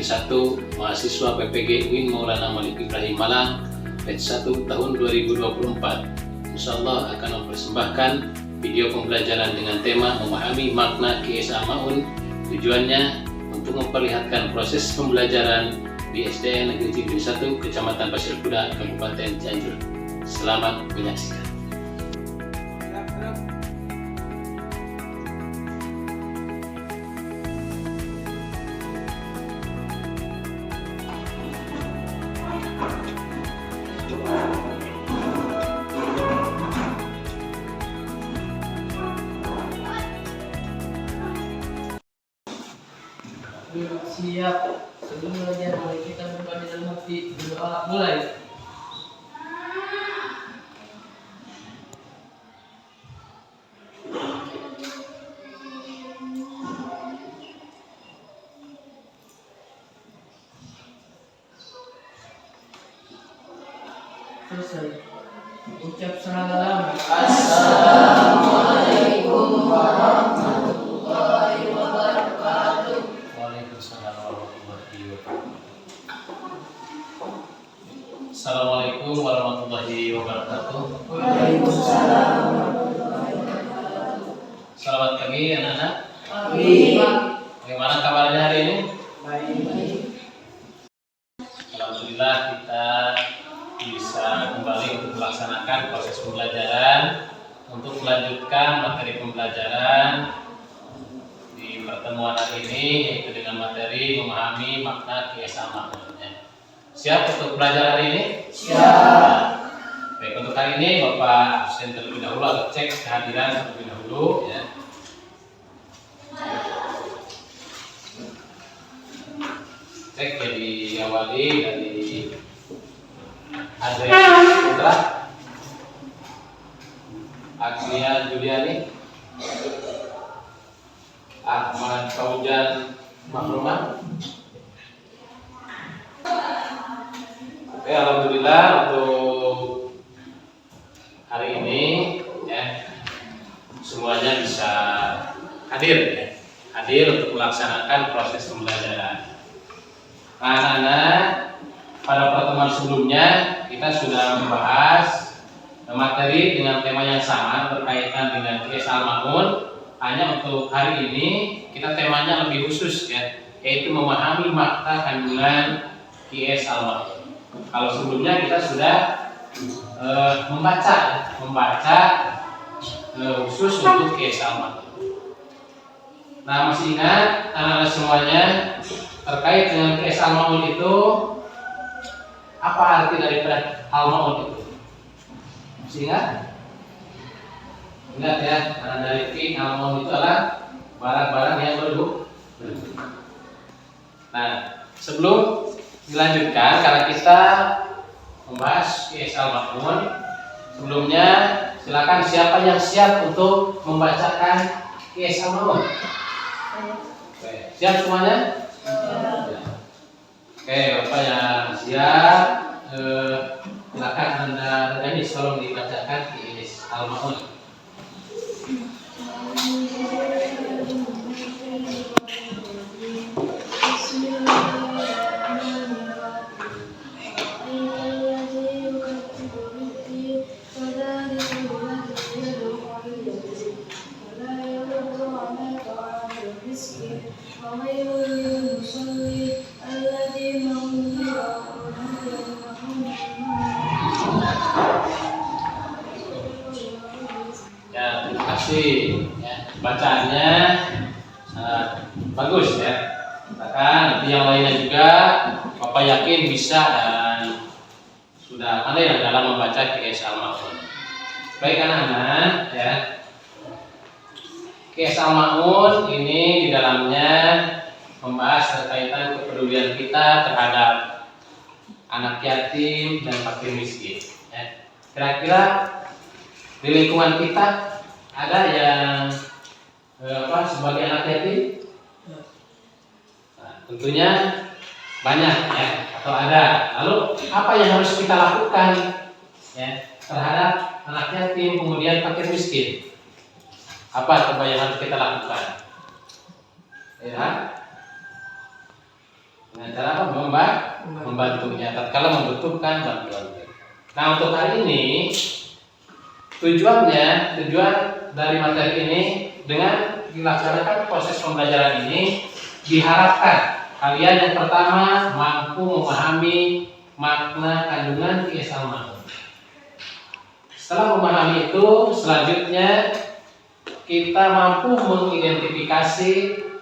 1, mahasiswa PPG UIN Maulana Malik Ibrahim Malang, batch 1 tahun 2024. Insyaallah akan mempersembahkan video pembelajaran dengan tema memahami makna QS Al-Ma'un. Tujuannya untuk memperlihatkan proses pembelajaran di SDN Negeri Cibinong 1, Kecamatan Pasir Kuda, Kabupaten Cianjur. Selamat menyaksikan. Siap. Sebelum belajar, mari kita berdoa di dalam hati. Berdoa mulai. Selesai. Ucap salam. Assalamualaikum warahmatullahi wabarakatuh. Waalaikumsalam warahmatullahi wabarakatuh. Assalamualaikum warahmatullahi wabarakatuh. Waalaikumsalam. Selamat pagi anak-anak. Pagi. Bagaimana kabarnya hari ini? Baik. Alhamdulillah kita bisa kembali untuk melaksanakan proses pembelajaran untuk melanjutkan materi pembelajaran di pertemuan hari ini, yaitu dengan materi memahami makna QS Al-Ma'un. Siap untuk belajar hari ini? Siap. Baik, untuk hari ini Bapak absen terlebih dahulu atau cek kehadiran terlebih dahulu ya. Cek ya, diawali dari Andrea Putra, Agnia Juliani, Ahmad Faujan Mahruman. Oke, alhamdulillah untuk hari ini ya semuanya bisa hadir ya. Hadir untuk melaksanakan proses pembelajaran. Nah, anak-anak, pada pertemuan sebelumnya kita sudah membahas materi dengan tema yang sama berkaitan dengan QS Al-Ma'un. Hanya untuk hari ini kita temanya lebih khusus ya, yaitu memahami makna kandungan QS Al-Ma'un. Kalau sebelumnya kita sudah membaca khusus untuk QS Al-Ma'un. Nah, masih ingat anak-anak semuanya terkait dengan QS Al-Ma'un itu apa arti daripada Al-Ma'un itu? Masih ingat? Ingat ya, dari Al-Ma'un itu adalah barang-barang yang berbentuk. Nah, sebelum dilanjutkan, karena kita membahas QS Al-Ma'un, sebelumnya silakan siapa yang siap untuk membacakan QS Al-Ma'un? Siap semuanya? Oke, Bapak yang siap, silakan Anda Reganis tolong dibacakan QS Al-Ma'un. Ya, terima kasih. Ya, bacaannya bagus ya. Bahkan nanti yang lainnya juga Bapak yakin bisa dan sudah pandai dalam membaca QS Al-Ma'un. Baik anak-anak ya. QS Al-Ma'un ini di dalamnya membahas terkaitan kepedulian kita terhadap anak yatim dan fakir miskin. Ya. Kira-kira di lingkungan kita ada yang sebagai anak yatim? Nah, tentunya banyak ya, atau ada. Lalu apa yang harus kita lakukan ya terhadap anak yatim kemudian fakir miskin? Apa coba yang harus kita lakukan? Ya. Dengan cara apa? Membantunya tatkala membutuhkan bantuan. Nah, untuk hari ini tujuan dari materi ini dengan dilaksanakan proses pembelajaran ini diharapkan kalian yang pertama mampu memahami makna kandungan Qiyas al-Ma'un. Setelah memahami itu, selanjutnya kita mampu mengidentifikasi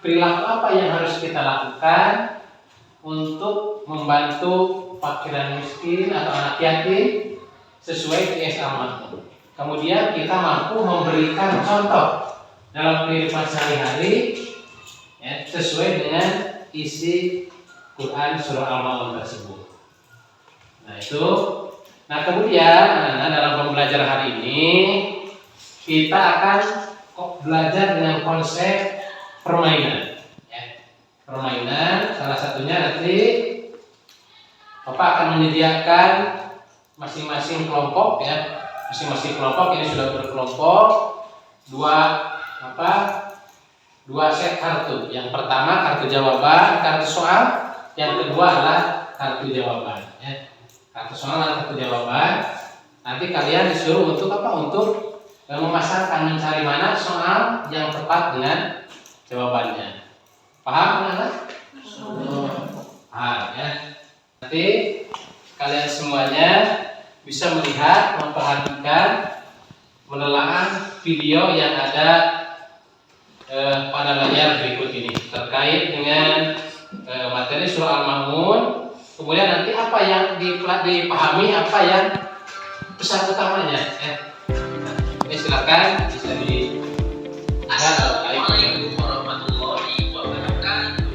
perilaku apa yang harus kita lakukan untuk membantu fakir dan miskin atau anak yatim sesuai Qiyas al-Ma'un. Kemudian kita mampu memberikan contoh dalam kehidupan sehari-hari ya, sesuai dengan isi Quran surah Al-Ma'un tersebut. Nah kemudian dalam pembelajaran hari ini kita akan belajar dengan konsep permainan. Ya. Permainan salah satunya nanti Bapak akan menyediakan masing-masing kelompok ya. Masing-masing kelompok ini sudah berkelompok dua set kartu. Yang pertama kartu jawaban, kartu soal. Yang kedua adalah kartu jawaban. Ya. Kartu soal dan kartu jawaban. Nanti kalian disuruh untuk apa? Untuk memasangkan mencari mana soal yang tepat dengan jawabannya. Paham anak-anak? Paham ya. Nanti kalian semuanya bisa melihat, memperhatikan, menelaah video yang ada pada layar berikut ini terkait dengan materi surah Al-Ma'un. Kemudian nanti apa yang dipahami, apa yang pesan utamanya. Ini silakan bisa dilihat terkait dengan warahmatullahi wabarakatuh.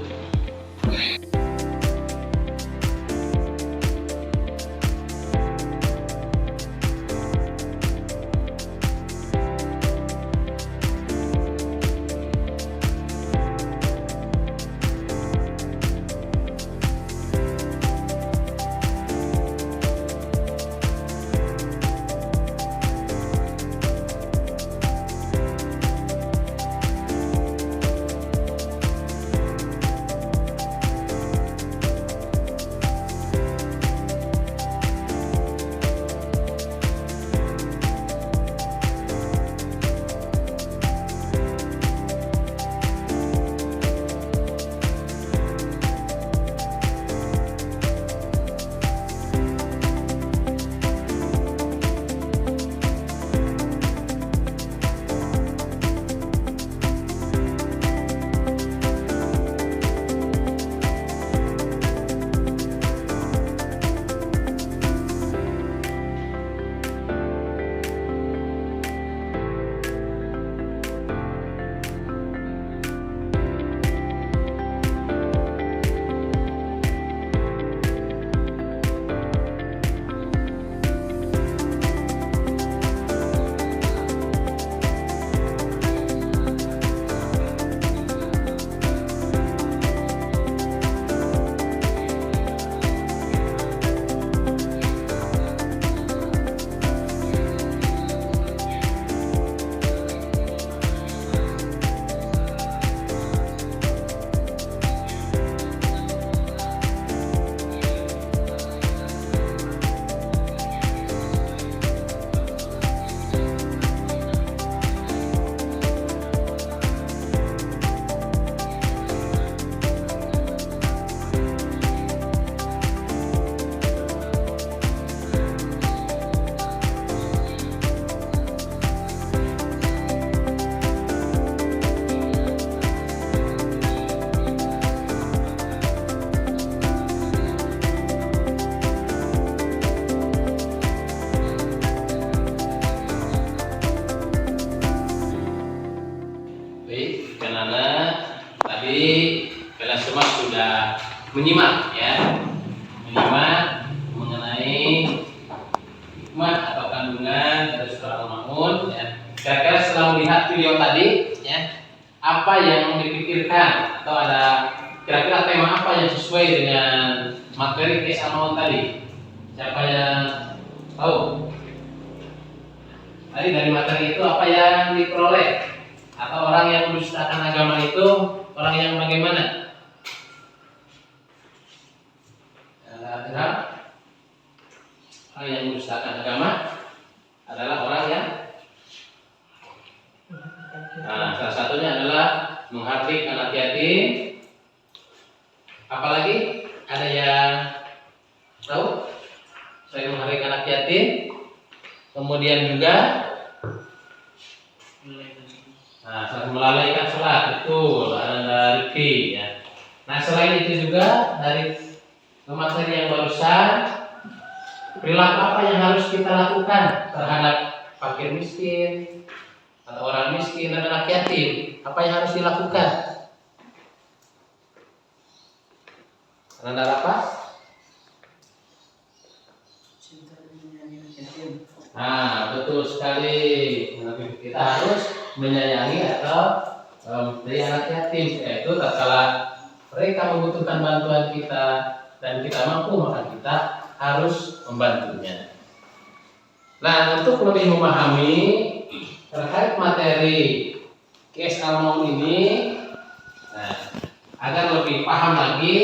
menyimak ya, menyimak mengenai hikmah atau kandungan dari surah Al-Ma'un ya. Kira-kira setelah melihat video tadi ya, apa yang dipikirkan atau ada kira-kira tema apa yang sesuai dengan materi Qiyas Al-Ma'un tadi? Siapa yang tahu? Tadi dari materi itu apa yang diperoleh? Atau orang yang mendustakan agama itu orang yang bagaimana? Orang yang mendustakan agama adalah orang yang salah satunya adalah menghardik anak yatim. Apalagi ada yang tahu? Selain menghardik anak yatim, kemudian juga melalaikan sholat, betul, ada riki ya. Nah selain itu juga dari materi yang barusan, perilaku apa yang harus kita lakukan terhadap fakir miskin atau orang miskin dan anak yatim? Apa yang harus dilakukan? Anda apa? Nah, betul sekali. Kita harus menyayangi atau memberi anak yatim, yaitu tatkala mereka membutuhkan bantuan kita dan kita mampu, maka kita harus membantunya. Nah, untuk lebih memahami terkait materi Qiyas al-Maun ini, agar lebih paham lagi,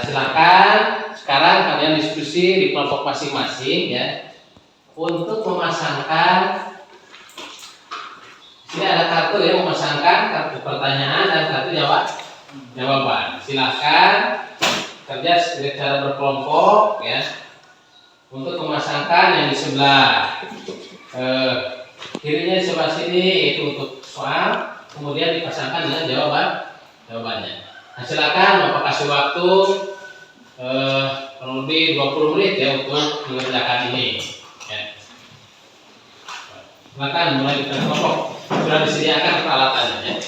silakan sekarang kalian diskusi di kelompok masing-masing ya, untuk memasangkan. Ini ada kartu ya, memasangkan kartu pertanyaan dan kartu jawaban. Silakan kerja secara berkelompok ya, untuk memasangkan yang di sebelah kirinya di sebelah sini, yaitu untuk soal, kemudian dipasangkan dengan jawabannya. Nah, silakan Bapak kasih waktu kurang lebih 20 menit ya untuk mengerjakan ini ya. Silakan mulai di kelompok. Sudah disediakan peralatannya ya.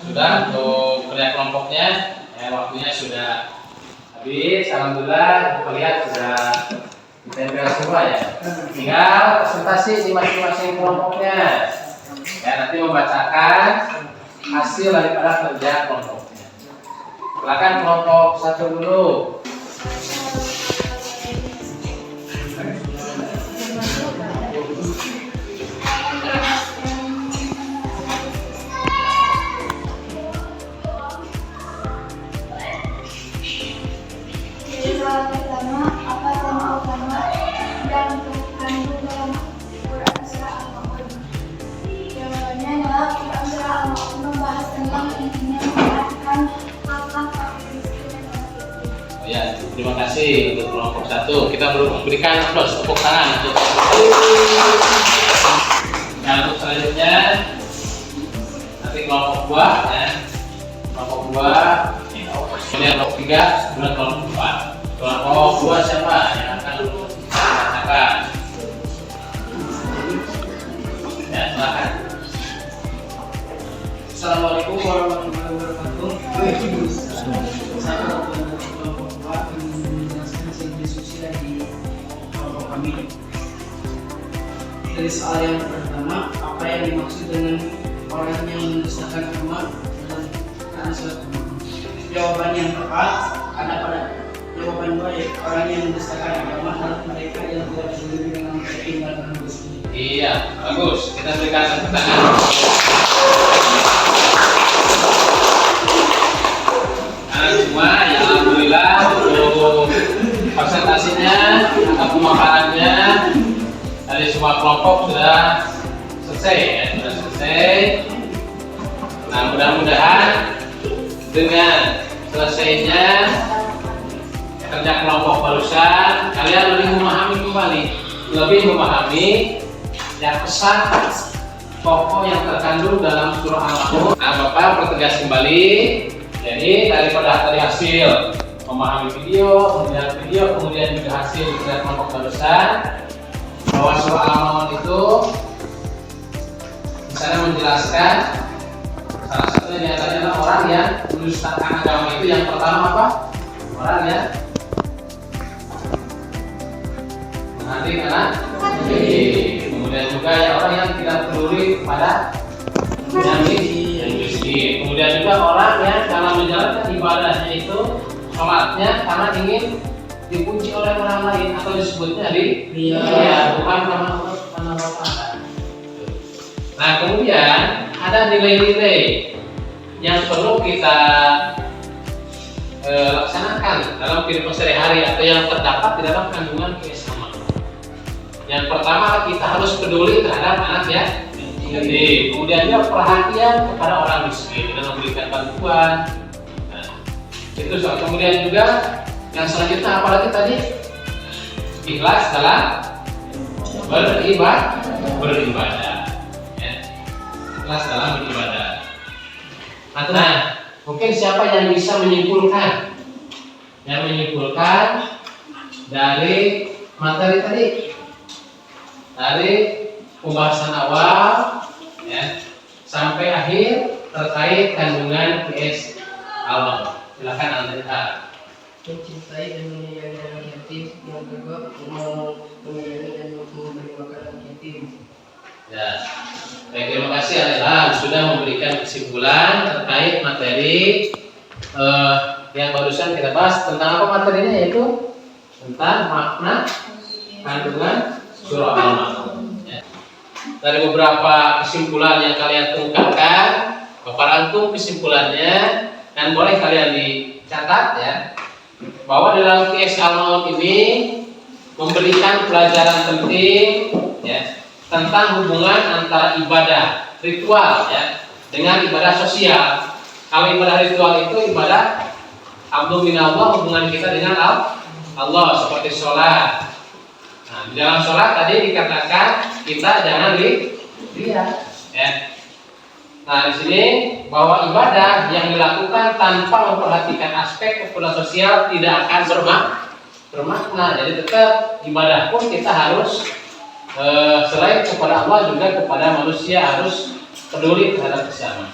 Sudah untuk kerja kelompoknya waktunya sudah habis. Alhamdulillah kita lihat sudah ditempel semua ya. Tinggal presentasi di masing-masing kelompoknya ya, nanti membacakan hasil daripada kerja kelompoknya. Silakan kelompok satu dulu. Pertama, apa tema utama yang terkandung dalam Quran Surah Al-Maun? Jawabannya adalah Quran Surah Al-Maun membahas tentang yang intinya menjelaskan hak-hak orang miskin dan orang yatim. Ya, terima kasih untuk kelompok 1. Kita belum memberikan aplaus, tepuk tangan untuk. Nah, untuk selanjutnya nanti kelompok 2 ya. Kelompok 2 ini kelompok 3, kemudian kelompok 4. Kelompok 2 siapa yang akan mengatakan? Ya, silakan. Assalamualaikum warahmatullahi wabarakatuh. Saya kelompok 2 akan menjelaskan hasil diskusi di kelompok kami. Dari soal yang pertama, apa yang dimaksud dengan orang yang mendustakan agama dalam keadaan surat agama? Jawaban yang tepat ada pada jawaban 2, yaitu orang yang mendustakan agama adalah mereka yang tidak peduli dengan tinggal dan miskin. Iya, bagus. Kita berikan tepuk tangan. Nah, semua ya alhamdulillah untuk presentasinya atau pemaparannya dari semua kelompok sudah selesai ya, sudah selesai. Nah, mudah-mudahan dengan selesainya kerja kelompok barusan kalian lebih memahami kembali, lebih memahami yang pesan pokok yang terkandung dalam surah Al-Mulk. Nah, Bapak pertegas kembali. Jadi daripada tadi hasil memahami video, kemudian juga hasil kerja kelompok barusan, bahwa surah Al-Mulk itu di sana menjelaskan salah satunya diantaranya adalah orang yang mendustakan agama itu yang pertama apa? Orang yang menghardik anak. Kemudian juga ya orang yang tidak peduli pada yang miskin. Kemudian juga orang yang dalam menjalankan ibadahnya itu sholatnya karena ingin dipuji oleh orang lain atau disebutnya bukan karena Allah Subhanahu wa Ta'ala. Nah, kemudian ada nilai-nilai yang perlu kita laksanakan dalam kehidupan sehari-hari atau yang terdapat di dalam kandungan keislaman. Yang pertama, kita harus peduli terhadap anak yatim. Kemudian juga perhatian kepada orang miskin dengan memberikan bantuan. Nah, itu soal. Kemudian juga yang selanjutnya apalagi tadi? Ikhlas dalam beribadah. Ya. Ikhlas dalam beribadah. Nah, mungkin siapa yang bisa menyimpulkan? Yang menyimpulkan dari materi tadi, dari pembahasan awal ya sampai akhir terkait kandungan PS Allah. Silakan Anda. Mencintai dan menyayangi anak yatim, yang kedua menyayangi dan memberi makan anak yatim. Ya, baik, terima kasih Al-Ilham sudah memberikan kesimpulan terkait materi yang barusan kita bahas. Tentang apa materinya? Yaitu tentang makna kandungan surah Al-Mulk. Ya. Dari beberapa kesimpulan yang kalian ungkapkan, Bapak rangkum kesimpulannya dan boleh kalian dicatat ya, bahwa dalam QS Al-Mulk ini memberikan pelajaran penting ya tentang hubungan antara ibadah ritual ya dengan ibadah sosial. Kalau ibadah ritual itu ibadah abdu minallah, hubungan kita dengan Allah seperti sholat. Nah, di dalam sholat tadi dikatakan kita jangan lihat ya. Nah, di sini bahwa ibadah yang dilakukan tanpa memperhatikan aspek kepada sosial tidak akan bermakna. Jadi tetap ibadah pun kita harus selain kepada Allah juga kepada manusia harus peduli terhadap sesama.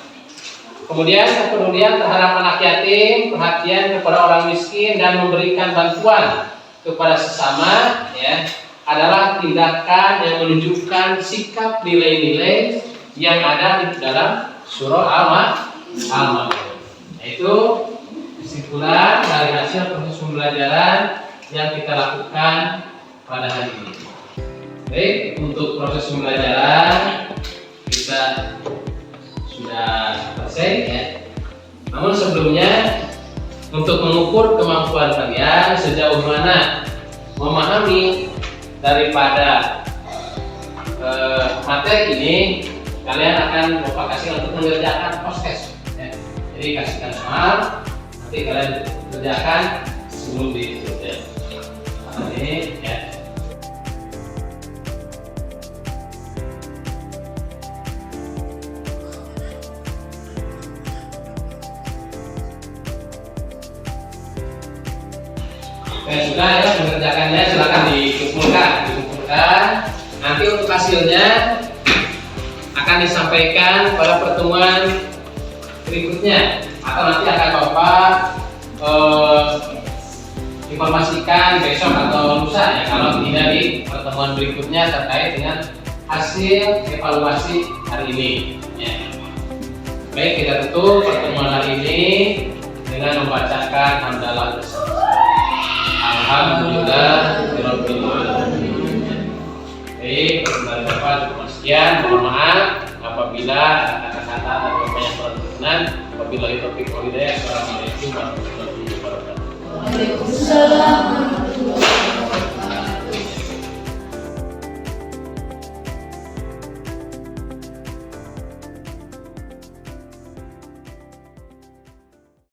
Kemudian kepedulian terhadap anak yatim, perhatian kepada orang miskin dan memberikan bantuan kepada sesama ya adalah tindakan yang menunjukkan sikap nilai-nilai yang ada di dalam surah Al-Mulk. Itu kesimpulan dari hasil proses pembelajaran yang kita lakukan pada hari ini. Baik, untuk proses pembelajaran kita sudah selesai ya. Namun sebelumnya untuk mengukur kemampuan kalian sejauh mana memahami daripada materi ini, kalian akan Bapak kasih untuk mengerjakan proses ya. Jadi kasihkan smart, nanti kalian kerjakan sebelum ditutup ya. Ini ya. Oke, sudah ya mengerjakannya, silakan dikumpulkan. Nanti untuk hasilnya akan disampaikan pada pertemuan berikutnya, atau nanti akan Bapak informasikan besok atau lusa ya, kalau tidak di pertemuan berikutnya terkait dengan hasil evaluasi hari ini ya. Baik, kita tutup pertemuan hari ini dengan membacakan hamdalah bersama. Alhamdulillah rabbil alamin. Baik, dari Bapak cukup sekian. Mohon maaf apabila ada kata-kata atau banyak perkenan. Apabila itu topik hidayah. Assalamualaikum warahmatullahi wabarakatuh. Waalaikumsalam.